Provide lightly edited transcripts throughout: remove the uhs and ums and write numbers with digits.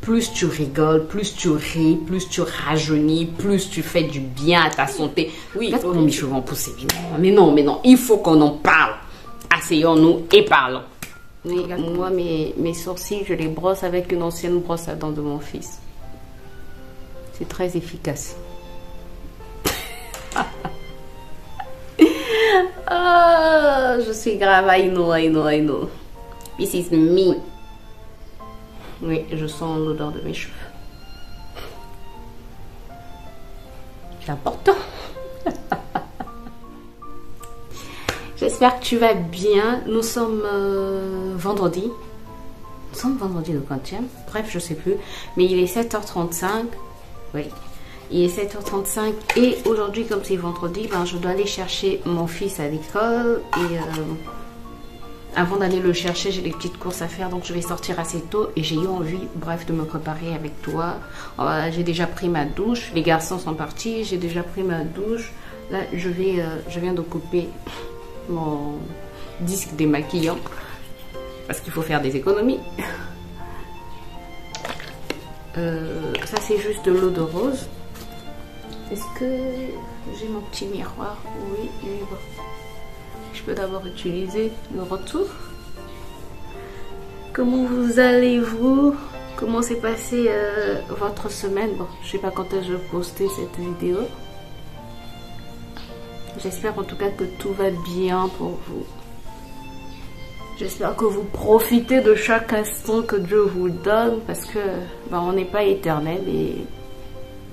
plus tu rigoles, plus tu ris, plus tu rajeunis, plus tu fais du bien à ta santé. Oui, peut-être que mes cheveux vont pousser. Mais non, il faut qu'on en parle. Asseyons-nous et parlons. Oui, moi, mes sourcils, je les brosse avec une ancienne brosse à dents de mon fils. C'est très efficace. Oh, je suis grave, I know. This is me. Oui, je sens l'odeur de mes cheveux. C'est important. J'espère que tu vas bien. Nous sommes vendredi. Nous sommes vendredi le 20e. Bref, je sais plus. Mais il est 7h35. Oui. Il est 7h35. Et aujourd'hui, comme c'est vendredi, ben, je dois aller chercher mon fils à l'école. Et avant d'aller le chercher, j'ai des petites courses à faire. Donc, je vais sortir assez tôt. Et j'ai eu envie, bref, de me préparer avec toi. J'ai déjà pris ma douche. Les garçons sont partis. J'ai déjà pris ma douche. Là, je viens de couper mon disque démaquillant parce qu'il faut faire des économies. Ça c'est juste de l'eau de rose. Est-ce que j'ai mon petit miroir? Oui, bon. Je peux d'abord utiliser le retour. Comment vous allez-vous? Comment s'est passée votre semaine? Bon, je sais pas quand est-ce que je vais poster cette vidéo. J'espère en tout cas que tout va bien pour vous. J'espère que vous profitez de chaque instant que Dieu vous donne parce que ben, on n'est pas éternel et il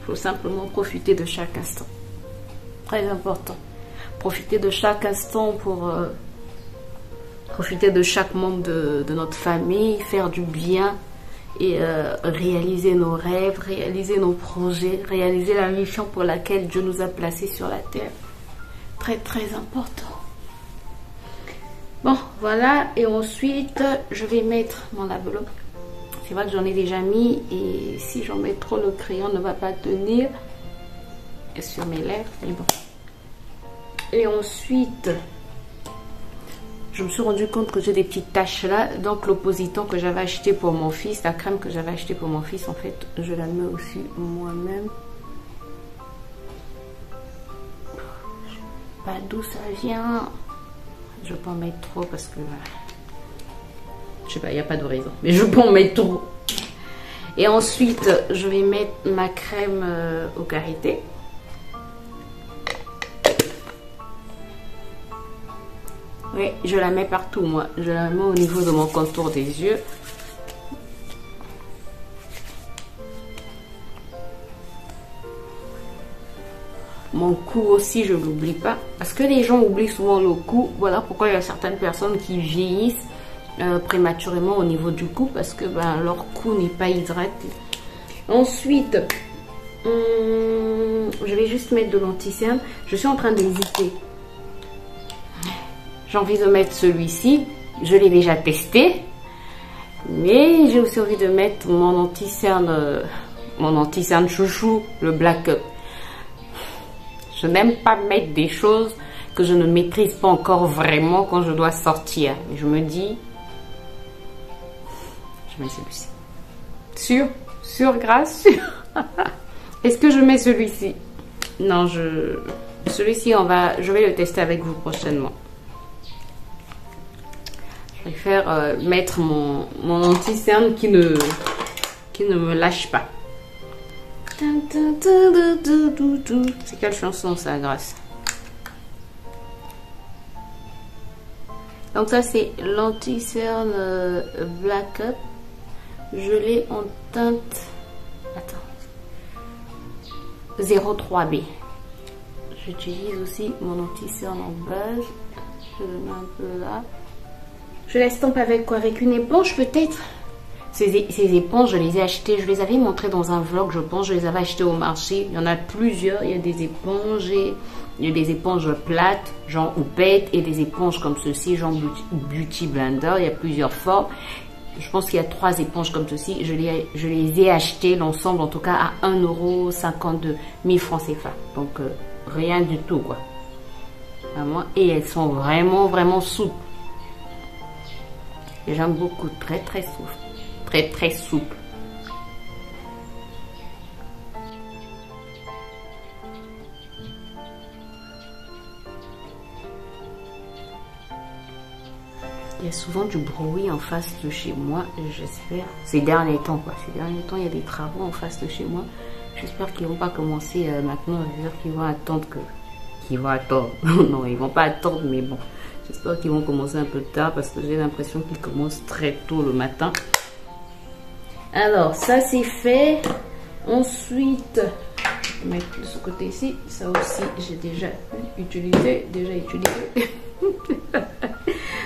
faut simplement profiter de chaque instant. Très important. Profiter de chaque instant pour profiter de chaque membre de notre famille, faire du bien et réaliser nos rêves, réaliser nos projets, réaliser la mission pour laquelle Dieu nous a placés sur la terre. Très très important. Bon voilà, et ensuite je vais mettre mon lave-l'eau. C'est vrai que j'en ai déjà mis et si j'en mets trop, le crayon ne va pas tenir sur mes lèvres, mais bon. Et ensuite je me suis rendu compte que j'ai des petites taches là, donc l'oppositant que j'avais acheté pour mon fils, la crème que j'avais acheté pour mon fils, en fait je la mets aussi moi-même. Pas d'où ça vient. Je peux en mettre trop parce que je sais pas, il n'y a pas de raison, mais je peux en mettre trop. Et ensuite je vais mettre ma crème au karité. Oui, je la mets partout moi. Je la mets au niveau de mon contour des yeux. Mon cou aussi, je ne l'oublie pas. Parce que les gens oublient souvent le cou. Voilà pourquoi il y a certaines personnes qui vieillissent prématurément au niveau du cou. Parce que ben, leur cou n'est pas hydraté. Ensuite, je vais juste mettre de l'anti-cerne. Je suis en train d'hésiter. J'ai envie de mettre celui-ci. Je l'ai déjà testé. Mais j'ai aussi envie de mettre mon anti-cerne chouchou, le Black Up. Je n'aime pas mettre des choses que je ne maîtrise pas encore vraiment quand je dois sortir. Et je me dis, je mets celui-ci. Sûr, grâce, sûr. Est-ce que je mets celui-ci? Non, celui-ci, je vais le tester avec vous prochainement. Je préfère mettre mon anti-cerne qui ne me lâche pas. C'est quelle chanson ça, grâce? Donc ça c'est l'anti-cerne Black Up. Je l'ai en teinte 03B. J'utilise aussi mon anti-cerne en base. Je le mets un peu là. Je l'estompe avec quoi? Avec une éponge peut-être? Ces éponges, je les ai achetées, je les avais montrées dans un vlog, je pense, je les avais achetées au marché. Il y en a plusieurs, il y a des éponges, il y a des éponges plates, genre houppette, et des éponges comme ceci, genre Beauty Blender, il y a plusieurs formes. Je pense qu'il y a 3 éponges comme ceci, je les ai achetées, l'ensemble en tout cas à 1,52 € 1000 francs CFA. Donc rien du tout quoi. Vraiment, et elles sont vraiment souples. J'aime beaucoup, très souple. Très souple. a souvent du bruit en face de chez moi, j'espère. Ces derniers temps, quoi. Ces derniers temps, il y a des travaux en face de chez moi. J'espère qu'ils vont pas commencer maintenant. J'espère qu'ils vont attendre que... Qu'ils vont attendre. Non, ils vont pas attendre, mais bon. J'espère qu'ils vont commencer un peu tard parce que j'ai l'impression qu'ils commencent très tôt le matin. Alors, ça c'est fait. Ensuite, je vais mettre de ce côté ici. Ça aussi, j'ai déjà utilisé.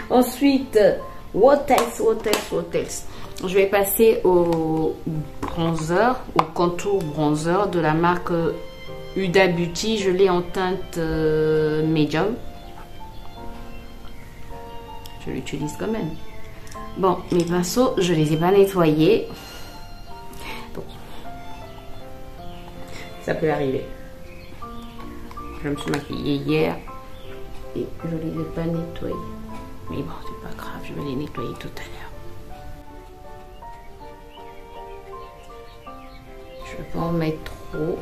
Ensuite, what else? Je vais passer au bronzer, au contour bronzer de la marque Huda Beauty. Je l'ai en teinte médium. Je l'utilise quand même. Bon, mes pinceaux, je les ai pas nettoyés. Donc, ça peut arriver. Je me suis maquillée hier et je les ai pas nettoyés. Mais bon, c'est pas grave, je vais les nettoyer tout à l'heure. Je vais pas en mettre trop.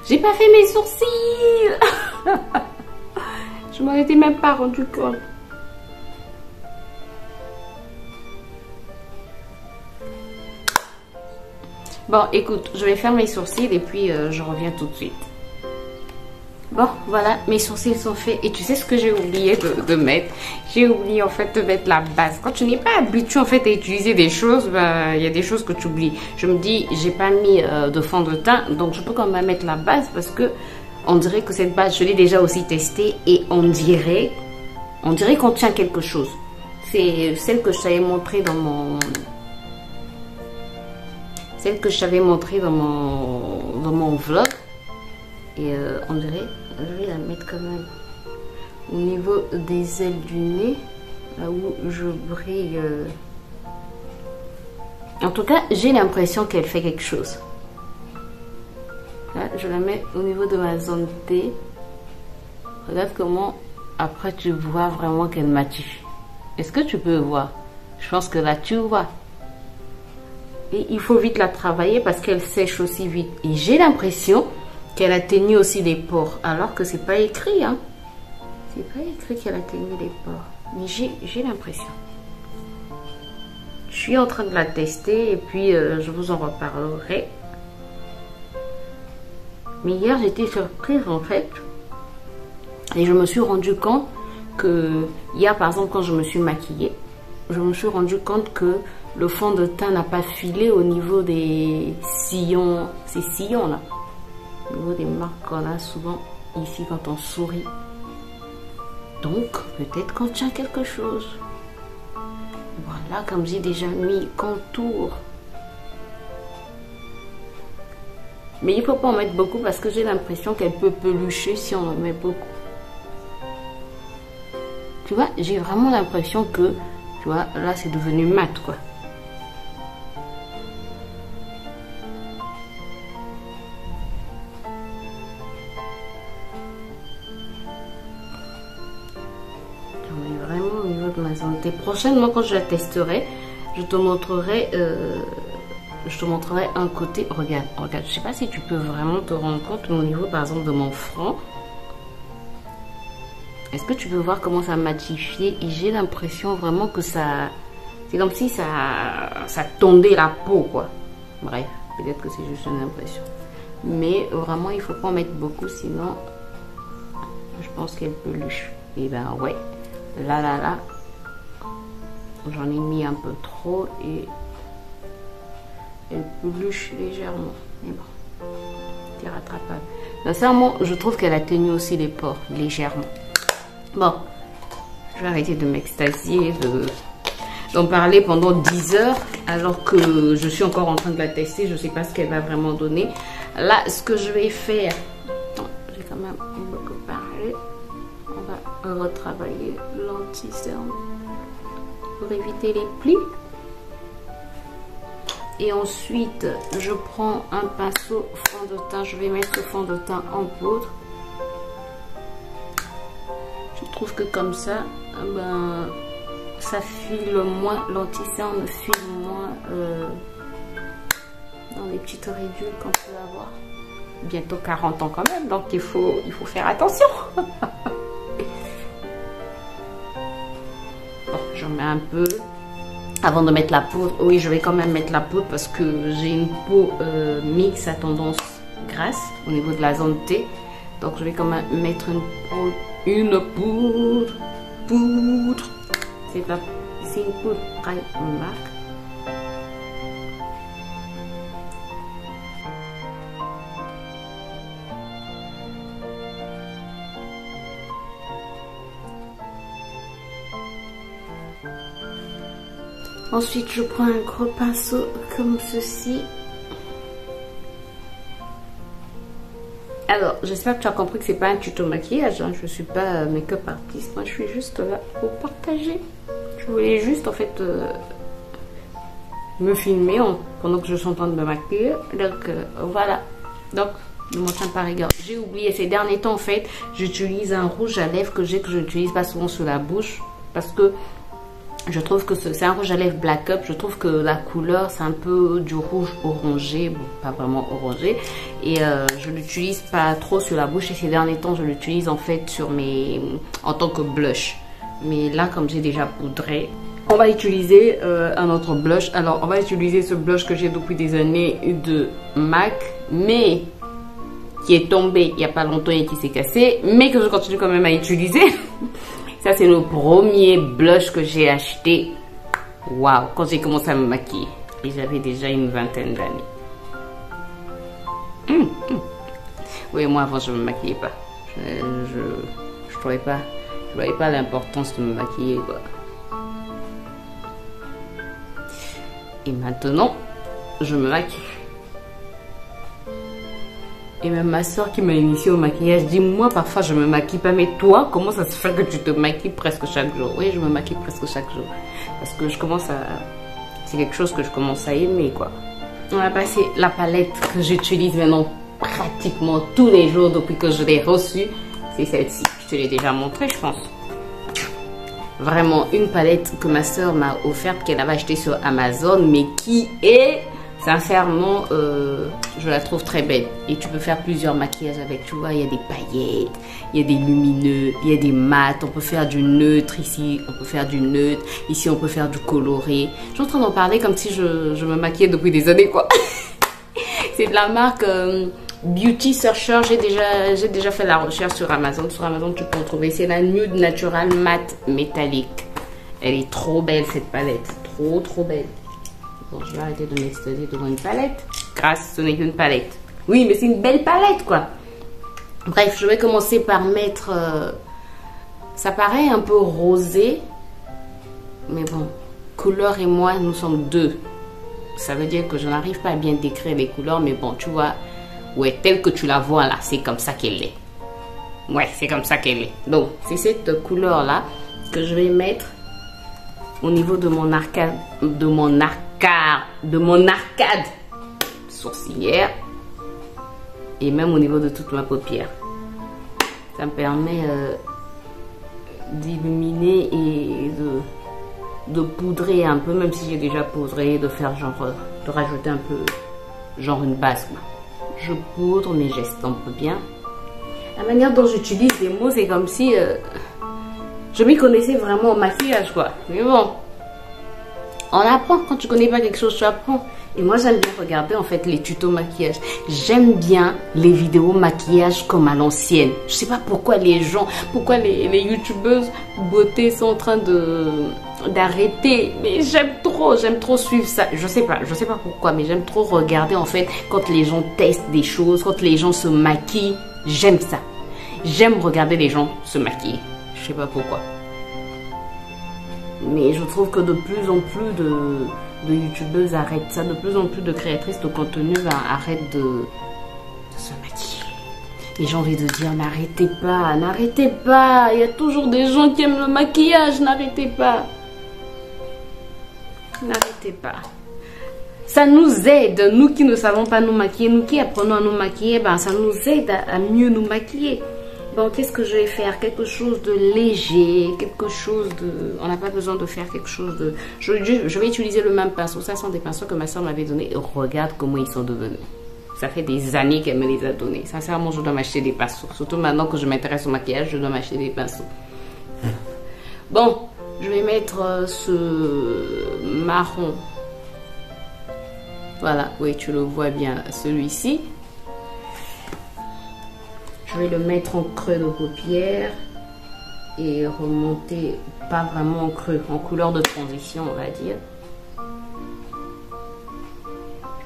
J'ai pas fait mes sourcils. Je m'en étais même pas rendu compte. Bon, écoute, je vais faire mes sourcils et puis je reviens tout de suite. Bon, voilà, mes sourcils sont faits. Et tu sais ce que j'ai oublié de mettre? J'ai oublié en fait de mettre la base. Quand tu n'es pas habitué en fait à utiliser des choses, bah, il y a des choses que tu oublies. Je me dis, j'ai pas mis de fond de teint, donc je peux quand même mettre la base parce que on dirait que cette base, je l'ai déjà aussi testée et on dirait qu'on tient quelque chose. C'est celle que je t'avais montrée dans mon... Celle que je t'avais montrée dans mon vlog. Et on dirait, je vais la mettre quand même au niveau des ailes du nez, là où je brille. En tout cas, j'ai l'impression qu'elle fait quelque chose. Là, je la mets au niveau de ma zone T. Regarde comment, après, tu vois vraiment qu'elle matifie. Est-ce que tu peux voir? Je pense que là, tu vois. Et il faut vite la travailler parce qu'elle sèche aussi vite. Et j'ai l'impression qu'elle a tenu aussi les pores, alors que c'est pas écrit, hein. C'est pas écrit qu'elle a tenu les pores, mais j'ai l'impression. Je suis en train de la tester et puis je vous en reparlerai. Mais hier j'étais surprise en fait et je me suis rendu compte que hier par exemple quand je me suis maquillée, je me suis rendu compte que le fond de teint n'a pas filé au niveau des sillons, ces sillons là. Au niveau des marques qu'on a souvent ici quand on sourit. Donc, peut-être qu'on tient quelque chose. Voilà, comme j'ai déjà mis contour. Mais il ne faut pas en mettre beaucoup parce que j'ai l'impression qu'elle peut pelucher si on en met beaucoup. Tu vois, j'ai vraiment l'impression que, tu vois, là c'est devenu mat quoi. Vraiment au niveau de ma santé. Prochainement, quand je la testerai, je te montrerai un côté. Regarde, regarde. Je sais pas si tu peux vraiment te rendre compte, mais au niveau par exemple de mon front, est-ce que tu peux voir comment ça matifie? Et j'ai l'impression vraiment que ça, c'est comme si ça tondait la peau quoi. Bref, peut-être que c'est juste une impression. Mais vraiment, il faut pas en mettre beaucoup, sinon je pense qu'elle peluche. Et ben ouais. Là, j'en ai mis un peu trop et elle peluche légèrement. Mais bon, c'est rattrapable. Sincèrement, je trouve qu'elle a tenu aussi les pores légèrement. Bon, je vais arrêter de m'extasier, d'en parler pendant 10 heures alors que je suis encore en train de la tester. Je ne sais pas ce qu'elle va vraiment donner. Là, ce que je vais faire, j'ai quand même beaucoup parlé. On va retravailler l'anti-cerne pour éviter les plis. Et ensuite, je prends un pinceau fond de teint. Je vais mettre ce fond de teint en poudre. Je trouve que comme ça, ben, ça file moins, l'anti-cerne file moins dans les petites ridules qu'on peut avoir. bientôt 40 ans quand même, donc il faut faire attention. Bon, j'en mets un peu. Avant de mettre la poudre, oui, je vais quand même mettre la poudre parce que j'ai une peau mixte à tendance grasse au niveau de la zone T. Donc je vais quand même mettre une poudre. C'est une poudre Primark. Ensuite, je prends un gros pinceau comme ceci. Alors, j'espère que tu as compris que c'est pas un tuto maquillage. Hein. Je suis pas make-up artiste. Moi, je suis juste là pour partager. Je voulais juste, en fait, me filmer pendant que je suis en train de me maquiller. Donc, voilà. Donc, ne m'en tiens pas rigueur. J'ai oublié ces derniers temps, en fait, j'utilise un rouge à lèvres que je n'utilise pas souvent sur la bouche. Parce que je trouve que c'est un rouge à lèvres Black Up. Je trouve que la couleur, c'est un peu du rouge orangé. Bon, pas vraiment orangé. Et je l'utilise pas trop sur la bouche. Et ces derniers temps, je l'utilise en fait en tant que blush. Mais là, comme j'ai déjà poudré, on va utiliser un autre blush. Alors, on va utiliser ce blush que j'ai depuis des années de MAC. Mais qui est tombé il n'y a pas longtemps et qui s'est cassé. Mais que je continue quand même à utiliser. Ça, c'est le premier blush que j'ai acheté. Waouh, quand j'ai commencé à me maquiller. Et j'avais déjà une vingtaine d'années. Oui, moi, avant, je ne me maquillais pas. Je trouvais pas. Je voyais pas l'importance de me maquiller, quoi. Et maintenant, je me maquille. Et même ma soeur qui m'a initiée au maquillage dit, moi parfois je me maquille pas, mais toi comment ça se fait que tu te maquilles presque chaque jour? Oui, je me maquille presque chaque jour parce que c'est quelque chose que je commence à aimer, quoi. On va passer la palette que j'utilise maintenant pratiquement tous les jours depuis que je l'ai reçue. C'est celle-ci, je te l'ai déjà montré, je pense. Vraiment une palette que ma soeur m'a offerte, qu'elle avait achetée sur Amazon, mais qui est... Sincèrement, je la trouve très belle. Et tu peux faire plusieurs maquillages avec. Tu vois, il y a des paillettes, il y a des lumineux, il y a des mats. On peut faire du neutre ici, on peut faire du neutre. Ici, on peut faire du coloré. Je suis en train d'en parler comme si je me maquillais depuis des années, quoi. C'est de la marque Beauty Searcher. J'ai déjà fait la recherche sur Amazon. Sur Amazon, tu peux en trouver. C'est la Nude Natural Matte Métallique. Elle est trop belle, cette palette. Trop, trop belle. Bon, je vais arrêter de m'extaser devant une palette. Grâce, ce n'est qu'une palette. Oui, mais c'est une belle palette, quoi. Bref, je vais commencer par mettre... ça paraît un peu rosé. Mais bon, couleur et moi, nous sommes deux. Ça veut dire que je n'arrive pas à bien décrire les couleurs. Mais bon, tu vois, ouais, telle que tu la vois là, c'est comme ça qu'elle est. Ouais, c'est comme ça qu'elle est. Donc, c'est cette couleur-là que je vais mettre au niveau de mon arcade sourcilière et même au niveau de toute ma paupière. Ça me permet d'illuminer et de poudrer un peu, même si j'ai déjà poudré, de faire genre, de rajouter un peu genre une base. Je poudre, mais j'estompe bien. La manière dont j'utilise les mots, c'est comme si je m'y connaissais vraiment au maquillage, quoi. Mais bon, on apprend. Quand tu connais pas quelque chose, tu apprends. Et moi, j'aime bien regarder en fait les tutos maquillage. J'aime bien les vidéos maquillage comme à l'ancienne. Je sais pas pourquoi les youtubeuses beauté sont en train d'arrêter. Mais j'aime trop suivre ça. Je sais pas pourquoi, mais j'aime trop regarder en fait quand les gens testent des choses, quand les gens se maquillent. J'aime ça. J'aime regarder les gens se maquiller. Je sais pas pourquoi. Mais je trouve que de plus en plus de youtubeuses arrêtent ça. De plus en plus de créatrices de contenu arrêtent de se maquiller. Et j'ai envie de dire, n'arrêtez pas, n'arrêtez pas. Il y a toujours des gens qui aiment le maquillage, n'arrêtez pas. N'arrêtez pas. Ça nous aide, nous qui ne savons pas nous maquiller, nous qui apprenons à nous maquiller, ben ça nous aide à mieux nous maquiller. Bon, qu'est-ce que je vais faire? Quelque chose de léger, quelque chose de... On n'a pas besoin de faire quelque chose de... Je vais utiliser le même pinceau. Ça sont des pinceaux que ma soeur m'avait donné. Regarde comment ils sont devenus. Ça fait des années qu'elle me les a donnés. Sincèrement, je dois m'acheter des pinceaux. Surtout maintenant que je m'intéresse au maquillage, je dois m'acheter des pinceaux. Bon, je vais mettre ce marron. Voilà, oui, tu le vois bien, celui-ci. Je vais le mettre en creux de paupière et remonter, pas vraiment en creux, en couleur de transition, on va dire.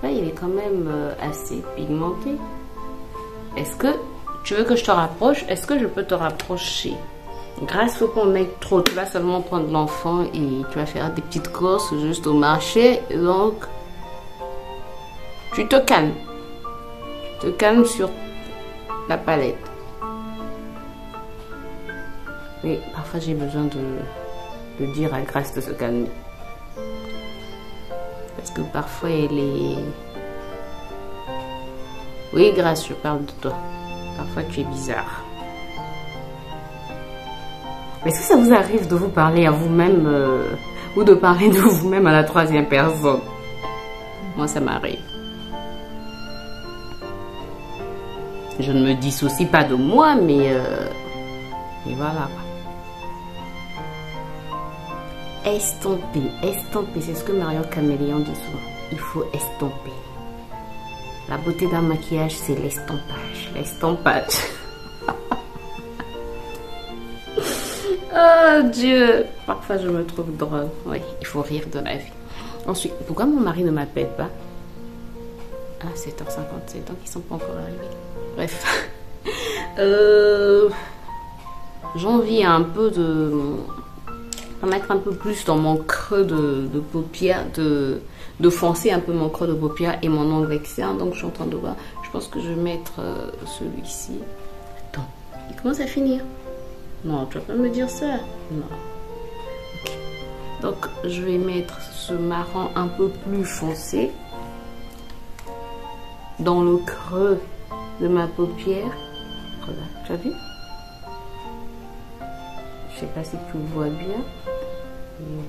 Là, il est quand même assez pigmenté. Est-ce que tu veux que je te rapproche? Est-ce que je peux te rapprocher? Grâce au qu'on met trop, tu vas seulement prendre l'enfant et tu vas faire des petites courses juste au marché. Donc, tu te calmes. Tu te calmes sur la palette. Mais parfois, j'ai besoin de dire à Grâce de se calmer. Parce que parfois, elle est... Oui, Grâce, je parle de toi. Parfois, tu es bizarre. Est-ce que ça vous arrive de vous parler à vous-même ou de parler de vous-même à la troisième personne? Moi, ça m'arrive. Je ne me dissocie pas de moi, mais voilà. Estomper, estomper, c'est ce que Mario Caméléon dit souvent. Il faut estomper. La beauté d'un maquillage, c'est l'estompage. L'estompage. Oh Dieu, parfois je me trouve drôle. Oui, il faut rire de la vie. Ensuite, pourquoi mon mari ne m'appelle pas? Ah, 7h57, donc ils sont pas encore arrivés. Bref. J'ai envie un peu de mettre un peu plus dans mon creux de paupière, de foncer un peu mon creux de paupière et mon ongle externe. Donc je suis en train de voir. Je pense que je vais mettre celui-ci. Attends, il commence à finir. Non, tu vas pas me dire ça. Non. Okay. Donc, je vais mettre ce marron un peu plus foncé dans le creux de ma paupière. Regarde, tu as vu? Je sais pas si tu le vois bien. Et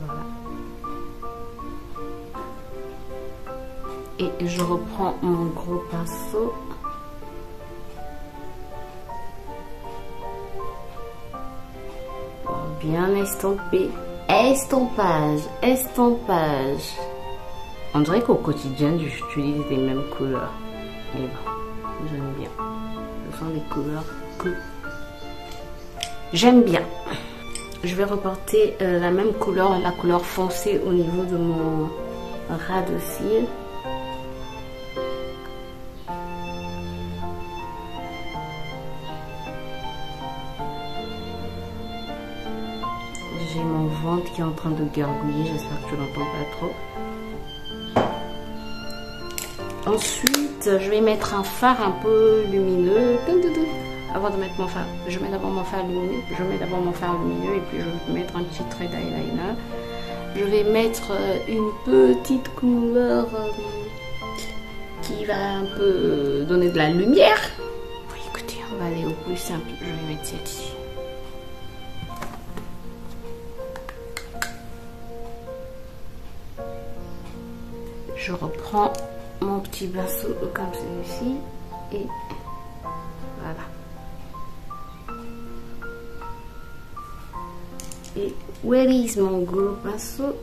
voilà. Et je reprends mon gros pinceau. Bien estampé. Estompage, estompage. On dirait qu'au quotidien, j'utilise les mêmes couleurs. Mais bon, j'aime bien. Ce sont des couleurs que j'aime bien. Je vais reporter la même couleur, la couleur foncée au niveau de mon ras de cils. J'ai mon ventre qui est en train de gargouiller, j'espère que tu l'entends pas trop. Ensuite, je vais mettre un fard un peu lumineux. Avant de mettre mon fard, je mets d'abord mon fard lumineux. Et puis je vais mettre un petit trait d'eyeliner. Je vais mettre une petite couleur qui va un peu donner de la lumière. Oui, écoutez, on va aller au plus simple. Je vais mettre celle-ci. Je reprends mon petit pinceau comme celui-ci et voilà. Et where is mon gros pinceau?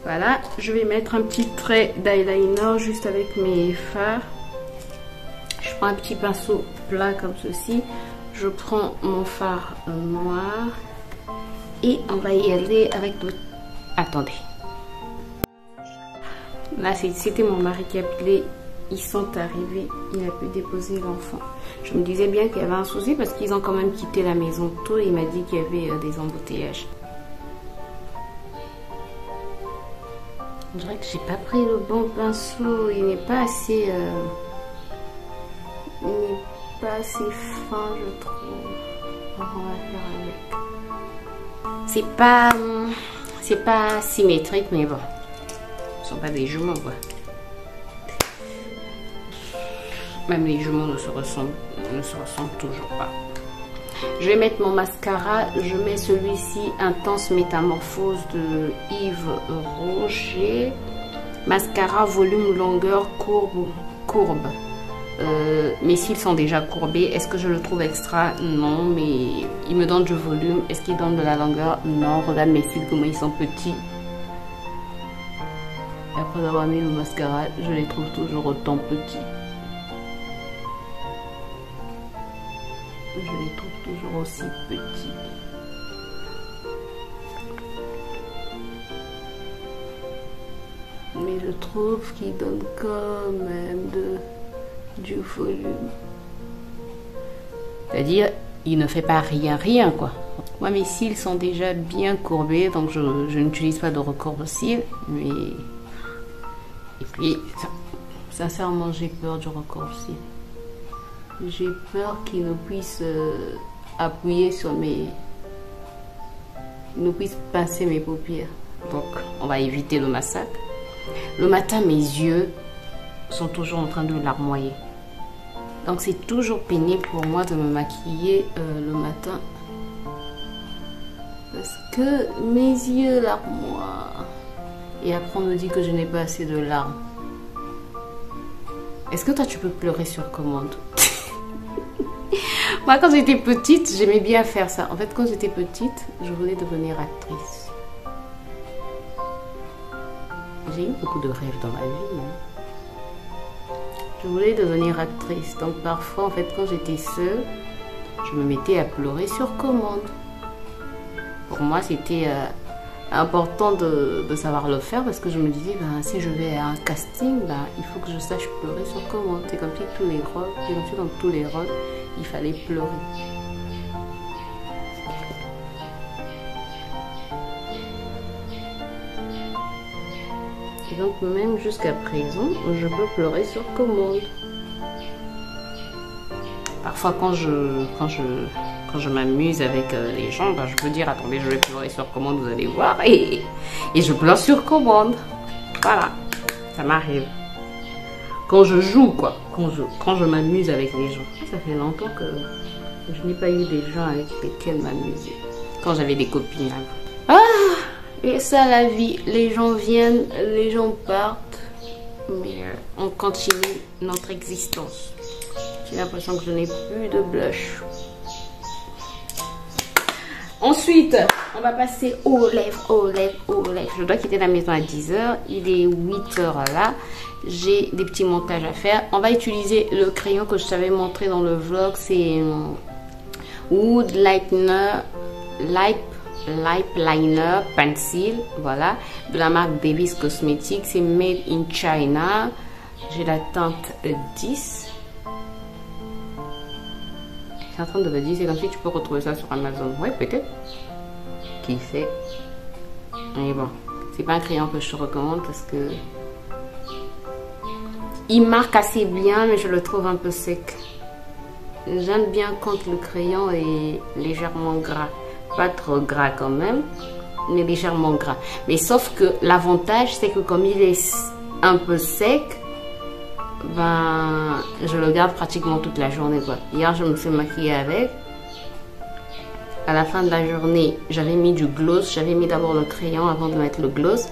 Voilà, je vais mettre un petit trait d'eyeliner juste avec mes fards. Je prends un petit pinceau plat comme ceci. Je prends mon fard noir et on va y aller avec le... Attendez. Là, c'était mon mari qui appelait. Ils sont arrivés. Il a pu déposer l'enfant. Je me disais bien qu'il y avait un souci parce qu'ils ont quand même quitté la maison tôt. Il m'a dit qu'il y avait des embouteillages. On dirait que j'ai pas pris le bon pinceau. Il n'est pas assez... Il n'est pas assez fin, je trouve. Alors, on va faire avec. C'est pas symétrique, mais bon. Ce sont pas des jumeaux, quoi. Même les jumeaux ne se ressemblent toujours pas. Je vais mettre mon mascara. Je mets celui-ci Intense Métamorphose de Yves Rocher. Mascara volume, longueur, courbe. Mes cils sont déjà courbés. Est-ce que je le trouve extra? Non, mais il me donne du volume. Est-ce qu'il donne de la longueur? Non. Regarde mes cils, comment ils sont petits. Et après avoir mis le mascara, je les trouve toujours autant petits. Je les trouve toujours aussi petits. Mais je trouve qu'ils donnent quand même du volume. C'est-à-dire, il ne fait pas rien quoi. Moi, mes cils sont déjà bien courbés, donc je n'utilise pas de recourbe-cils. Mais... Et puis, sincèrement, j'ai peur du recourbe-cils. J'ai peur qu'il ne puisse appuyer sur mes... Il ne puisse pincer mes paupières. Donc, on va éviter le massacre. Le matin, mes yeux sont toujours en train de larmoyer. Donc, c'est toujours pénible pour moi de me maquiller le matin. Parce que mes yeux larmoient. Et après, on me dit que je n'ai pas assez de larmes. Est-ce que toi, tu peux pleurer sur commande? Moi, quand j'étais petite, j'aimais bien faire ça. En fait, quand j'étais petite, je voulais devenir actrice. J'ai eu beaucoup de rêves dans ma vie. Hein. Je voulais devenir actrice. Donc, parfois, en fait, quand j'étais seule, je me mettais à pleurer sur commande. Pour moi, c'était important de savoir le faire parce que je me disais, ben, si je vais à un casting, ben, il faut que je sache pleurer sur commande. C'est comme si tous les rôles, c'est comme si dans tous les rôles, il fallait pleurer. Et donc même jusqu'à présent, je peux pleurer sur commande. Parfois quand je m'amuse avec les gens, ben, je peux dire attendez, je vais pleurer sur commande, vous allez voir, et je pleure sur commande. Voilà, ça m'arrive. Quand je joue quoi, quand je m'amuse avec les gens. Ça fait longtemps que je n'ai pas eu des gens avec lesquels m'amuser. Quand j'avais des copines avant. Ah, et ça la vie, les gens viennent, les gens partent, mais on continue notre existence. J'ai l'impression que je n'ai plus de blush. Ensuite, on va passer aux lèvres, Je dois quitter la maison à 10 h. Il est 8 h là. J'ai des petits montages à faire. On va utiliser le crayon que je t'avais montré dans le vlog. C'est Wood Lightner, Light Liner Pencil. Voilà. De la marque Davis Cosmetics. C'est made in China. J'ai la teinte 10. En train de me dire, c'est comme si tu peux retrouver ça sur Amazon. Ouais, peut-être. Qui sait. Mais bon, c'est pas un crayon que je te recommande parce que il marque assez bien, mais je le trouve un peu sec. J'aime bien quand le crayon est légèrement gras. Pas trop gras quand même, mais légèrement gras. Mais sauf que l'avantage, c'est que comme il est un peu sec, ben, je le garde pratiquement toute la journée quoi. Hier je me suis maquillée avec. À la fin de la journée j'avais mis du gloss. J'avais mis d'abord le crayon avant de mettre le gloss.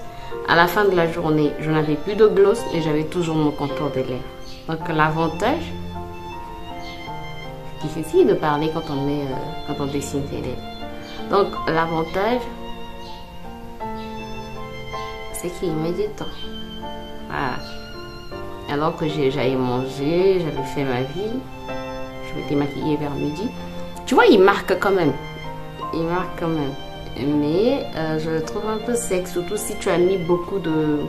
À la fin de la journée je n'avais plus de gloss et j'avais toujours mon contour des lèvres. Donc l'avantage, c'est difficile de parler quand on dessine ses lèvres. Donc l'avantage, c'est qu'il met du temps. Voilà. Alors que j'allais manger, j'avais fait ma vie, je m'étais maquillée vers midi. Tu vois, il marque quand même. Il marque quand même. Mais je le trouve un peu sec, surtout si tu as mis beaucoup de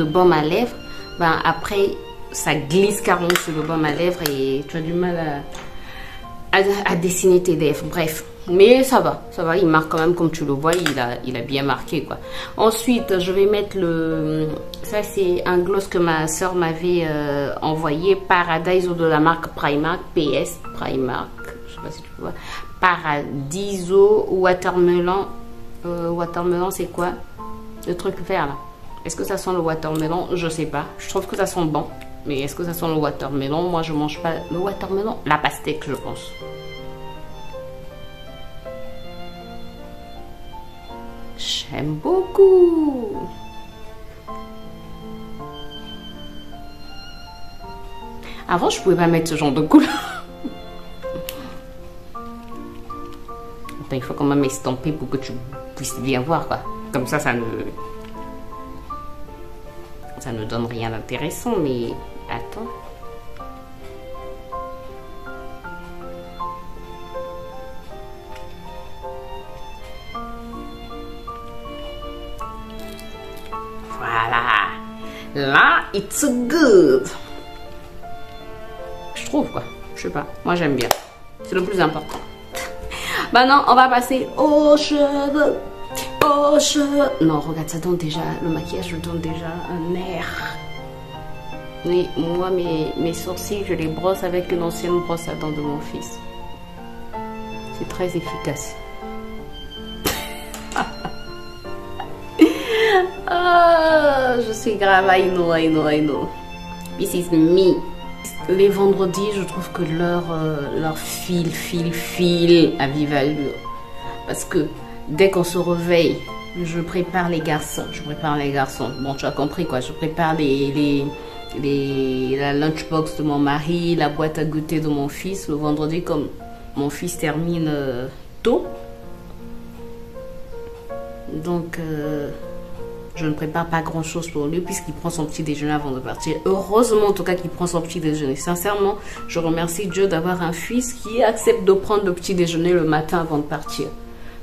baume à lèvres. Ben après, ça glisse carrément sur le baume à lèvres et tu as du mal à dessiner tes lèvres. Bref. Mais ça va, il marque quand même comme tu le vois, il a bien marqué quoi. Ensuite, je vais mettre ça c'est un gloss que ma soeur m'avait envoyé, Paradiso de la marque Primark, PS Primark, je sais pas si tu peux voir. Paradiso Watermelon, watermelon c'est quoi? Le truc vert là. Est-ce que ça sent le watermelon? Je sais pas, je trouve que ça sent bon. Mais est-ce que ça sent le watermelon? Moi, je mange pas le watermelon. La pastèque, je pense. J'aime beaucoup. Avant, je pouvais pas mettre ce genre de couleur. Attends, il faut quand même estamper pour que tu puisses bien voir, quoi. Comme ça ne donne rien d'intéressant, mais attends. Voilà. Là, it's good. Je trouve, quoi. Je sais pas. Moi, j'aime bien. C'est le plus important. Maintenant, on va passer aux cheveux. Aux cheveux. Non, regarde, ça donne déjà... Le maquillage me donne déjà un air. Oui, moi, mes sourcils, je les brosse avec une ancienne brosse à dents de mon fils. C'est très efficace. Ah, je suis grave, I know. This is me. Les vendredis, je trouve que leur file à vive allure. Parce que dès qu'on se réveille, je prépare les garçons. Bon, tu as compris quoi. Je prépare la lunchbox de mon mari, la boîte à goûter de mon fils. Le vendredi, comme mon fils termine tôt. Donc... je ne prépare pas grand chose pour lui puisqu'il prend son petit déjeuner avant de partir. Heureusement en tout cas qu'il prend son petit déjeuner. Sincèrement, je remercie Dieu d'avoir un fils qui accepte de prendre le petit déjeuner le matin avant de partir.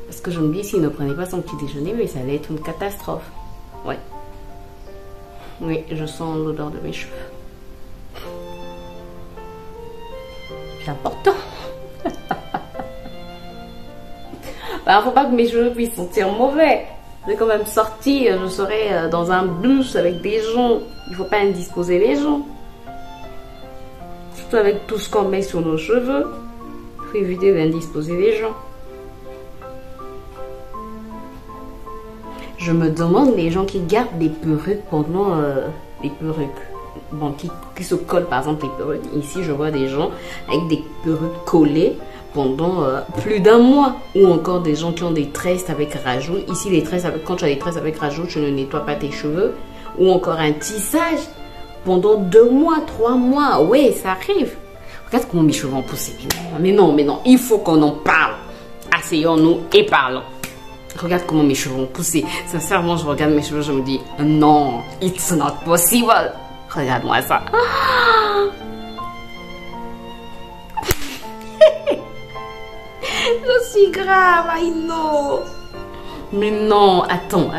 Parce que je me dis, s'il ne prenait pas son petit déjeuner, mais ça allait être une catastrophe. Ouais. Oui, je sens l'odeur de mes cheveux. C'est important. Bah, faut pas que mes cheveux puissent sentir mauvais. J'ai quand même sorti, je serai dans un bus avec des gens. Il ne faut pas indisposer les gens. Surtout avec tout ce qu'on met sur nos cheveux. Il faut éviter d'indisposer les gens. Je me demande les gens qui gardent des perruques pendant des perruques. Bon, qui se collent par exemple les perruques. Ici, je vois des gens avec des perruques collées pendant plus d'un mois, ou encore des gens qui ont des tresses avec rajout. Ici, les tresses quand tu as des tresses avec rajout, tu ne nettoies pas tes cheveux, ou encore un tissage pendant 2 mois, 3 mois. Oui, ça arrive. Regarde comment mes cheveux ont poussé. Mais non, il faut qu'on en parle. Asseyons-nous et parlons. Regarde comment mes cheveux ont poussé. Sincèrement, je regarde mes cheveux, je me dis non, it's not possible. Regarde-moi ça. Je suis grave, I know. Mais non, attends.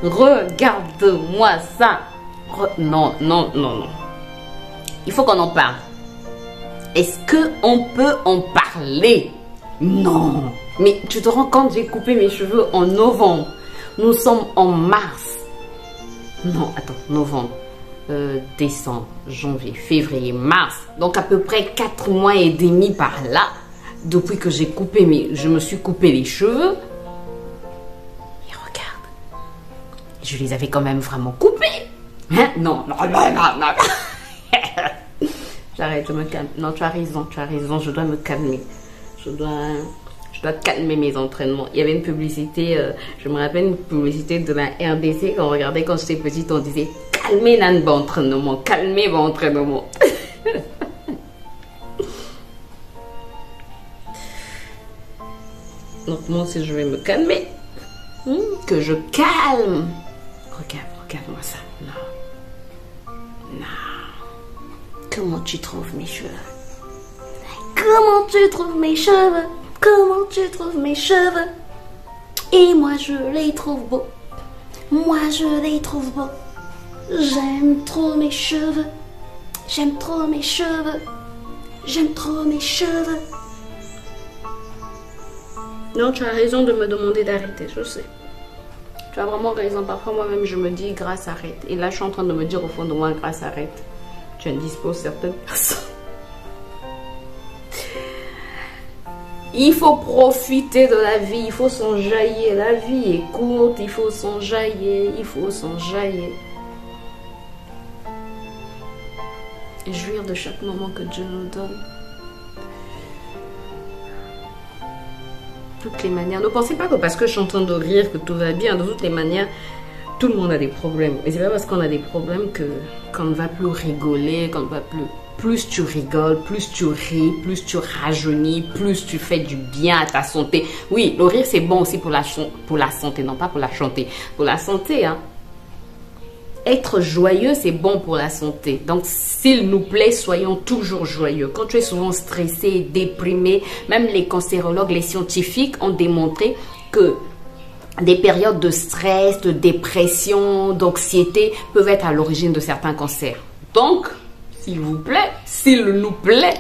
Regarde-moi ça. Non. Il faut qu'on en parle. Est-ce qu'on peut en parler? Non. Mais tu te rends compte, j'ai coupé mes cheveux en novembre. Nous sommes en mars. Non, attends, novembre. Décembre, janvier, février, mars. Donc à peu près 4 mois et demi par là. Depuis que je me suis coupé les cheveux. Et regarde. Je les avais quand même vraiment coupés. Hein? Non. J'arrête, je me calme. Non, tu as raison, je dois me calmer. Je dois calmer mes entraînements. Il y avait une publicité, je me rappelle une publicité de la RDC qu'on regardait quand j'étais petite, on disait calmez votre entraînement, calmez votre entraînement. Donc moi aussi je vais me calmer. Que je calme. Regarde-moi ça. Non. Comment tu trouves mes cheveux? Comment tu trouves mes cheveux? Comment tu trouves mes cheveux? Et moi je les trouve beaux. J'aime trop mes cheveux. Non, tu as raison de me demander d'arrêter, je sais. Tu as vraiment raison. Parfois moi-même je me dis grâce arrête. Et là je suis en train de me dire au fond de moi grâce arrête. Tu indisposes certaines personnes. Il faut profiter de la vie, il faut s'enjailler. La vie est courte, il faut s'enjailler. jouir de chaque moment que Dieu nous donne. Toutes les manières. Ne pensez pas que parce que je suis en train de rire que tout va bien. De toutes les manières, tout le monde a des problèmes. Et c'est pas parce qu'on a des problèmes qu'on ne va plus rigoler, qu'on ne va plus... Plus tu rigoles, plus tu ris, plus tu rajeunis, plus tu fais du bien à ta santé. Oui, le rire c'est bon aussi pour la santé, non pas pour la chanter. Pour la santé, hein. Être joyeux, c'est bon pour la santé. Donc, s'il nous plaît, soyons toujours joyeux. Quand tu es souvent stressé, déprimé, même les cancérologues, les scientifiques ont démontré que des périodes de stress, de dépression, d'anxiété peuvent être à l'origine de certains cancers. Donc, s'il vous plaît, s'il nous plaît,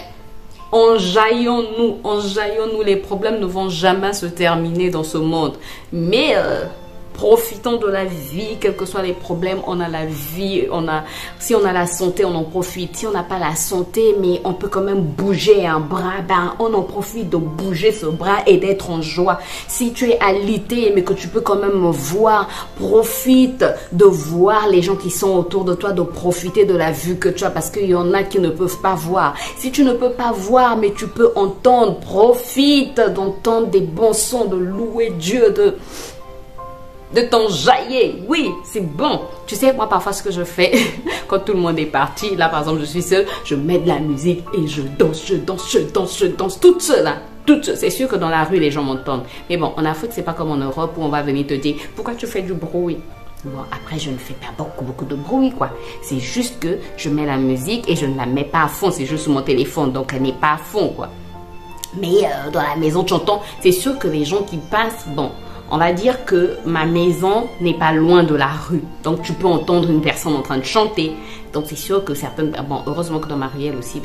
enjaillons-nous, les problèmes ne vont jamais se terminer dans ce monde. Mais profitons de la vie, quels que soient les problèmes, on a la vie, si on a la santé, on en profite. Si on n'a pas la santé, mais on peut quand même bouger un bras, ben on en profite de bouger ce bras et d'être en joie. Si tu es alité, mais que tu peux quand même voir, profite de voir les gens qui sont autour de toi, de profiter de la vue que tu as, parce qu'il y en a qui ne peuvent pas voir. Si tu ne peux pas voir, mais tu peux entendre, profite d'entendre des bons sons, de louer Dieu, de t'enjailler. Oui, c'est bon. Tu sais, moi, parfois, ce que je fais, quand tout le monde est parti, là, par exemple, je suis seule, je mets de la musique et je danse, toute seule, hein. Toute seule. C'est sûr que dans la rue, les gens m'entendent. Mais bon, en Afrique, c'est pas comme en Europe où on va venir te dire, pourquoi tu fais du bruit? Bon, après, je ne fais pas beaucoup de bruit, quoi. C'est juste que je mets la musique et je ne la mets pas à fond. C'est juste sur mon téléphone, donc elle n'est pas à fond, quoi. Mais dans la maison, tu entends, c'est sûr que les gens qui passent, bon, on va dire que ma maison n'est pas loin de la rue. Donc, tu peux entendre une personne en train de chanter. Donc, c'est sûr que certaines... Bon, heureusement que dans ma ruelle aussi,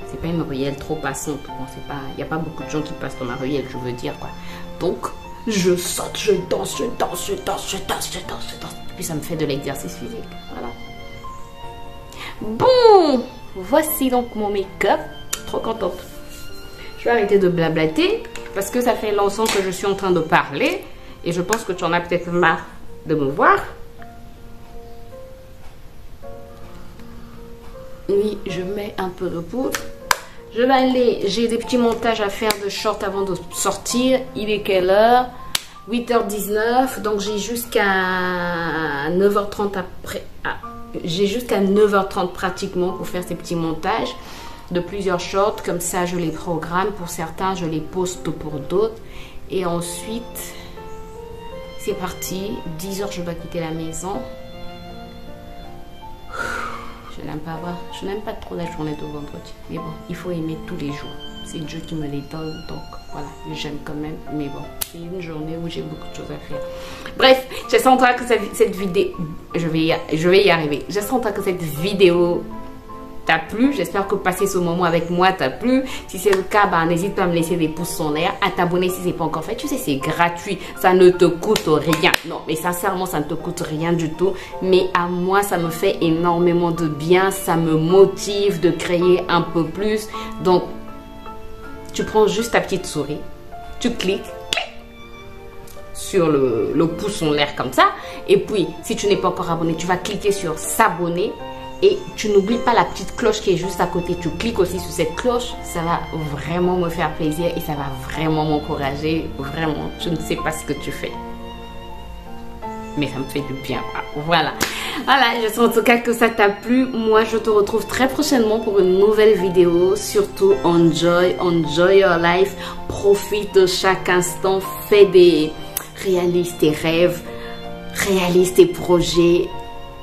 c'est pas une ruelle trop passante. Bon, c'est pas... Il n'y a pas beaucoup de gens qui passent dans ma ruelle, je veux dire, quoi. Donc, je saute, je danse. Puis, ça me fait de l'exercice physique. Voilà. Bon, voici donc mon make-up. Trop contente. Je vais arrêter de blablater parce que ça fait longtemps que je suis en train de parler. Et je pense que tu en as peut-être marre de me voir. Oui, je mets un peu de poudre. Je vais aller, j'ai des petits montages à faire de short avant de sortir. Il est quelle heure? 8h19. Donc j'ai jusqu'à 9h30 après. Ah, j'ai jusqu'à 9h30 pratiquement pour faire ces petits montages de plusieurs shorts. Comme ça, je les programme. Pour certains, je les poste pour d'autres. Et ensuite... c'est parti, 10h je dois quitter la maison. Je n'aime pas trop la journée de vendredi. Mais bon, il faut aimer tous les jours. C'est Dieu qui me les donne, donc voilà, j'aime quand même. Mais bon, c'est une journée où j'ai beaucoup de choses à faire. Bref, j'espère que cette vidéo... Je vais y arriver. J'espère que cette vidéo... t'a plu. J'espère que passer ce moment avec moi t'a plu. Si c'est le cas, bah, n'hésite pas à me laisser des pouces en l'air, à t'abonner si c'est pas encore fait. Tu sais, c'est gratuit. Ça ne te coûte rien. Non, mais sincèrement, ça ne te coûte rien du tout. Mais à moi, ça me fait énormément de bien. Ça me motive de créer un peu plus. Donc, tu prends juste ta petite souris. Tu cliques sur le pouce en l'air comme ça. Et puis, si tu n'es pas encore abonné, tu vas cliquer sur s'abonner. Et tu n'oublies pas la petite cloche qui est juste à côté. Tu cliques aussi sur cette cloche. Ça va vraiment me faire plaisir et ça va vraiment m'encourager. Vraiment, je ne sais pas ce que tu fais, mais ça me fait du bien. Voilà. Voilà, j'espère en tout cas que ça t'a plu. Moi, je te retrouve très prochainement pour une nouvelle vidéo. Surtout, enjoy your life. Profite de chaque instant. Réalise tes rêves. Réalise tes projets.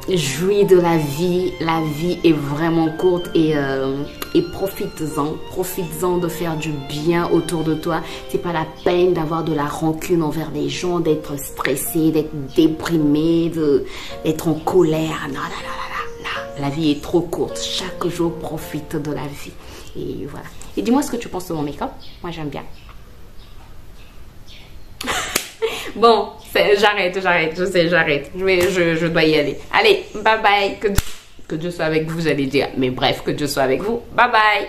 Jouis de la vie est vraiment courte et profites-en de faire du bien autour de toi. C'est pas la peine d'avoir de la rancune envers les gens, d'être stressé, d'être déprimé, d'être en colère. Non, la vie est trop courte. Chaque jour, profite de la vie. Et voilà. Et dis-moi ce que tu penses de mon make-up. Moi, j'aime bien. Bon, j'arrête, je sais, j'arrête. Je dois y aller. Allez, bye bye. Que Dieu soit avec vous, j'allais dire. Mais bref, que Dieu soit avec vous. Bye bye.